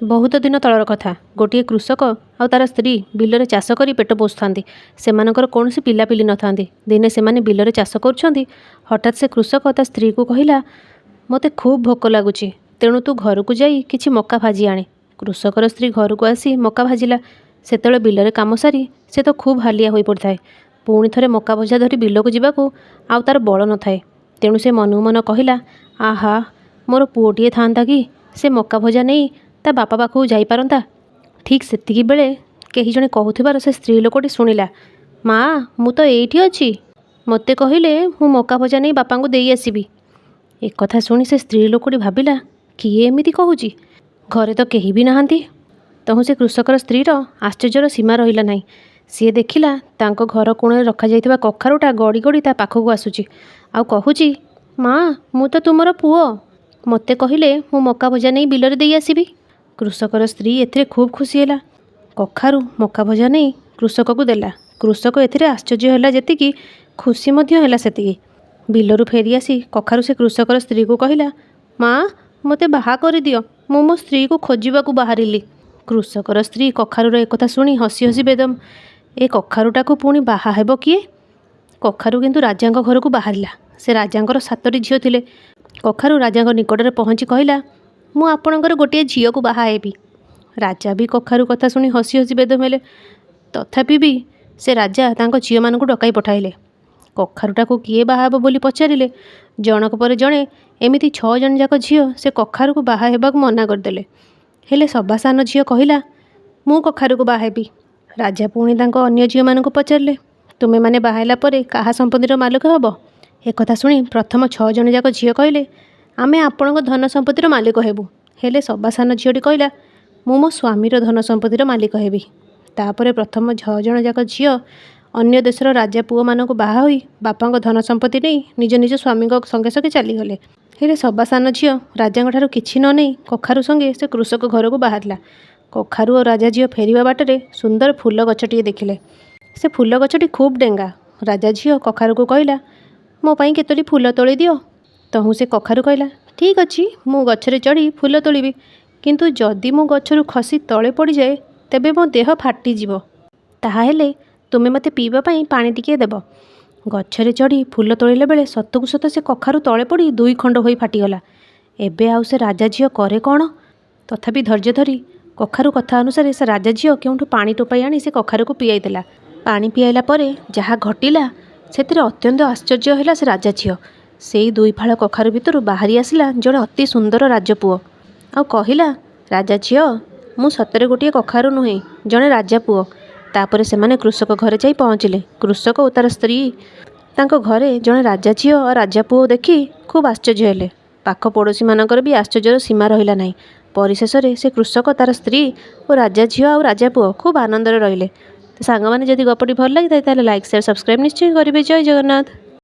ବହୁତ ଦିନ ତଳର କଥା। ଗୋଟିଏ କୃଷକ ଆଉ ତାର ସ୍ତ୍ରୀ ବିଲରେ ଚାଷ କରି ପେଟ ପୋଷୁଥାନ୍ତି। ସେମାନଙ୍କର କୌଣସି ପିଲାପିଲି ନଥାନ୍ତି। ଦିନେ ସେମାନେ ବିଲରେ ଚାଷ କରୁଛନ୍ତି। ହଠାତ୍ ସେ କୃଷକ ତା ସ୍ତ୍ରୀକୁ କହିଲା, ମୋତେ ଖୁବ୍ ଭୋକ ଲାଗୁଛି, ତେଣୁ ତୁ ଘରକୁ ଯାଇ କିଛି ମକା ଭାଜି ଆଣେ। କୃଷକର ସ୍ତ୍ରୀ ଘରକୁ ଆସି ମକା ଭାଜିଲା। ସେତେବେଳେ ବିଲରେ କାମ ସାରି ସେ ତ ଖୁବ୍ ହାଲିଆ ହୋଇପଡ଼ିଥାଏ। ପୁଣି ଥରେ ମକା ଭଜା ଧରି ବିଲକୁ ଯିବାକୁ ଆଉ ତାର ବଳ ନଥାଏ। ତେଣୁ ସେ ମନକୁ ମନ କହିଲା, ଆହା, ମୋର ପୁଅଟିଏ ଥାଆନ୍ତା କି ସେ ମକା ଭଜା ନେଇ ତା ବାପା ପାଖକୁ ଯାଇପାରନ୍ତା। ଠିକ୍ ସେତିକି ବେଳେ କେହି ଜଣେ କହୁଥିବାର ସେ ସ୍ତ୍ରୀ ଲୋକଟି ଶୁଣିଲା, ମା, ମୁଁ ତ ଏଇଠି ଅଛି। ମୋତେ କହିଲେ ମୁଁ ମକା ଭଜା ନେଇ ବାପାଙ୍କୁ ଦେଇ ଆସିବି। ଏକଥା ଶୁଣି ସେ ସ୍ତ୍ରୀ ଲୋକଟି ଭାବିଲା, କିଏ ଏମିତି କହୁଛି? ଘରେ ତ କେହି ବି ନାହାନ୍ତି। ତହୁଁ ସେ କୃଷକର ସ୍ତ୍ରୀର ଆଶ୍ଚର୍ଯ୍ୟର ସୀମା ରହିଲା ନାହିଁ। ସିଏ ଦେଖିଲା ତାଙ୍କ ଘର କୋଣରେ ରଖାଯାଇଥିବା କଖାରୁଟା ଗଡ଼ି ଗଡ଼ି ତା ପାଖକୁ ଆସୁଛି ଆଉ କହୁଛି, ମା, ମୁଁ ତ ତୁମର ପୁଅ। ମୋତେ କହିଲେ ମୁଁ ମକା ଭଜା ନେଇ ବିଲରେ ଦେଇ ଆସିବି। କୃଷକର ସ୍ତ୍ରୀ ଏଥିରେ ଖୁବ୍ ଖୁସି ହେଲା। କଖାରୁ ମକା ଭଜା ନେଇ କୃଷକକୁ ଦେଲା। କୃଷକ ଏଥିରେ ଆଶ୍ଚର୍ଯ୍ୟ ହେଲା ଯେତିକି, ଖୁସି ମଧ୍ୟ ହେଲା ସେତିକି। ବିଲରୁ ଫେରିଆସି କଖାରୁ ସେ କୃଷକର ସ୍ତ୍ରୀକୁ କହିଲା, ମା, ମୋତେ ବାହା କରିଦିଅ, ମୁଁ ମୋ ସ୍ତ୍ରୀକୁ ଖୋଜିବାକୁ ବାହାରିଲି। କୃଷକର ସ୍ତ୍ରୀ କଖାରୁର ଏକଥା ଶୁଣି ହସି ହସି ବେଦମ୍। ଏ କଖାରୁଟାକୁ ପୁଣି ବାହା ହେବ କିଏ? କଖାରୁ କିନ୍ତୁ ରାଜାଙ୍କ ଘରକୁ ବାହାରିଲା। ସେ ରାଜାଙ୍କର 7ଟି ଝିଅ ଥିଲେ। କଖାରୁ ରାଜାଙ୍କ ନିକଟରେ ପହଞ୍ଚି କହିଲା, ମୁଁ ଆପଣଙ୍କର ଗୋଟିଏ ଝିଅକୁ ବାହା ହେବି। ରାଜା ବି କଖାରୁ କଥା ଶୁଣି ହସି ହସି ବେଦମ୍ ହେଲେ। ତଥାପି ବି ସେ ରାଜା ତାଙ୍କ ଝିଅମାନଙ୍କୁ ଡକାଇ ପଠାଇଲେ। କଖାରୁଟାକୁ କିଏ ବାହା ହେବ ବୋଲି ପଚାରିଲେ। ଜଣକ ପରେ ଜଣେ ଏମିତି 6 ଜଣ ଯାକ ଝିଅ ସେ କଖାରୁକୁ ବାହା ହେବାକୁ ମନା କରିଦେଲେ। ହେଲେ ସବା ସାନ ଝିଅ କହିଲା, ମୁଁ କଖାରୁକୁ ବାହା ହେବି। ରାଜା ପୁଣି ତାଙ୍କ ଅନ୍ୟ ଝିଅମାନଙ୍କୁ ପଚାରିଲେ, ତୁମେମାନେ ବାହା ହେଲା ପରେ କାହା ସମ୍ପତ୍ତିର ମାଲିକ ହେବ? ଏକଥା ଶୁଣି ପ୍ରଥମ 6 ଜଣ ଯାକ ଝିଅ କହିଲେ, ଆମେ ଆପଣଙ୍କ ଧନ ସମ୍ପତ୍ତିର ମାଲିକ ହେବୁ। ହେଲେ ସବା ସାନ ଝିଅଟି କହିଲା, ମୁଁ ମୋ ସ୍ୱାମୀର ଧନ ସମ୍ପତ୍ତିର ମାଲିକ ହେବି। ତାପରେ ପ୍ରଥମ 6 ଜଣ ଯାକ ଝିଅ ଅନ୍ୟ ଦେଶର ରାଜା ପୁଅମାନଙ୍କୁ ବାହା ହୋଇ ବାପାଙ୍କ ଧନ ସମ୍ପତ୍ତି ନେଇ ନିଜ ନିଜ ସ୍ୱାମୀଙ୍କ ସଙ୍ଗେ ସଙ୍ଗେ ଚାଲିଗଲେ। ହେଲେ ସବା ସାନ ଝିଅ ରାଜାଙ୍କ ଠାରୁ କିଛି ନ ନେଇ କଖାରୁ ସଙ୍ଗେ ସେ କୃଷକ ଘରକୁ ବାହାରିଲା। କଖାରୁ ଓ ରାଜା ଝିଅ ଫେରିବା ବାଟରେ ସୁନ୍ଦର ଫୁଲ ଗଛଟିଏ ଦେଖିଲେ। ସେ ଫୁଲ ଗଛଟି ଖୁବ୍ ଡେଙ୍ଗା। ରାଜା ଝିଅ କଖାରୁକୁ କହିଲା, ମୋ ପାଇଁ କେତୋଟି ଫୁଲ ତୋଳି ଦିଅ। ତହୁଁ ସେ କଖାରୁ କହିଲା, ଠିକ୍ ଅଛି, ମୁଁ ଗଛରେ ଚଢ଼ି ଫୁଲ ତୋଳିବି। କିନ୍ତୁ ଯଦି ମୁଁ ଗଛରୁ ଖସି ତଳେ ପଡ଼ିଯାଏ, ତେବେ ମୋ ଦେହ ଫାଟିଯିବ। ତାହାହେଲେ ତୁମେ ମୋତେ ପିଇବା ପାଇଁ ପାଣି ଟିକିଏ ଦେବ। ଗଛରେ ଚଢ଼ି ଫୁଲ ତୋଳିଲା ବେଳେ ସତକୁ ସତ ସେ କଖାରୁ ତଳେ ପଡ଼ି 2 ଖଣ୍ଡ ହୋଇ ଫାଟିଗଲା। ଏବେ ଆଉ ସେ ରାଜା ଝିଅ କରେ କ'ଣ? ତଥାପି ଧୈର୍ଯ୍ୟ ଧରି କଖାରୁ କଥା ଅନୁସାରେ ସେ ରାଜା ଝିଅ କେଉଁଠୁ ପାଣି ଟୋପାଇ ଆଣି ସେ କଖାରୁକୁ ପିଆଇ ଦେଲା। ପାଣି ପିଆଇଲା ପରେ ଯାହା ଘଟିଲା, ସେଥିରେ ଅତ୍ୟନ୍ତ ଆଶ୍ଚର୍ଯ୍ୟ ହେଲା ସେ ରାଜା ଝିଅ। ସେଇ 2 ଫାଳ କଖାରୁ ଭିତରୁ ବାହାରି ଆସିଲା ଜଣେ ଅତି ସୁନ୍ଦର ରାଜପୁଅ ଆଉ କହିଲା, ରାଜା ଝିଅ, ମୁଁ ସତରେ ଗୋଟିଏ କଖାରୁ ନୁହେଁ, ଜଣେ ରାଜା ପୁଅ। ତାପରେ ସେମାନେ କୃଷକ ଘରେ ଯାଇ ପହଞ୍ଚିଲେ। କୃଷକ ଓ ତାର ସ୍ତ୍ରୀ ତାଙ୍କ ଘରେ ଜଣେ ରାଜା ଝିଅ ଓ ରାଜା ପୁଅ ଦେଖି ଖୁବ୍ ଆଶ୍ଚର୍ଯ୍ୟ ହେଲେ। ପାଖ ପଡ଼ୋଶୀମାନଙ୍କର ବି ଆଶ୍ଚର୍ଯ୍ୟର ସୀମା ରହିଲା ନାହିଁ। ପରିଶେଷରେ ସେ କୃଷକ, ତାର ସ୍ତ୍ରୀ ଓ ରାଜା ଝିଅ ଆଉ ରାଜା ପୁଅ ଖୁବ୍ ଆନନ୍ଦରେ ରହିଲେ। ତ ସାଙ୍ଗମାନେ, ଯଦି ଗପଟି ଭଲ ଲାଗିଥାଏ ତାହେଲେ ଲାଇକ୍, ସେୟାର, ସବସ୍କ୍ରାଇବ୍ ନିଶ୍ଚୟ କରିବେ। ଜୟ ଜଗନ୍ନାଥ।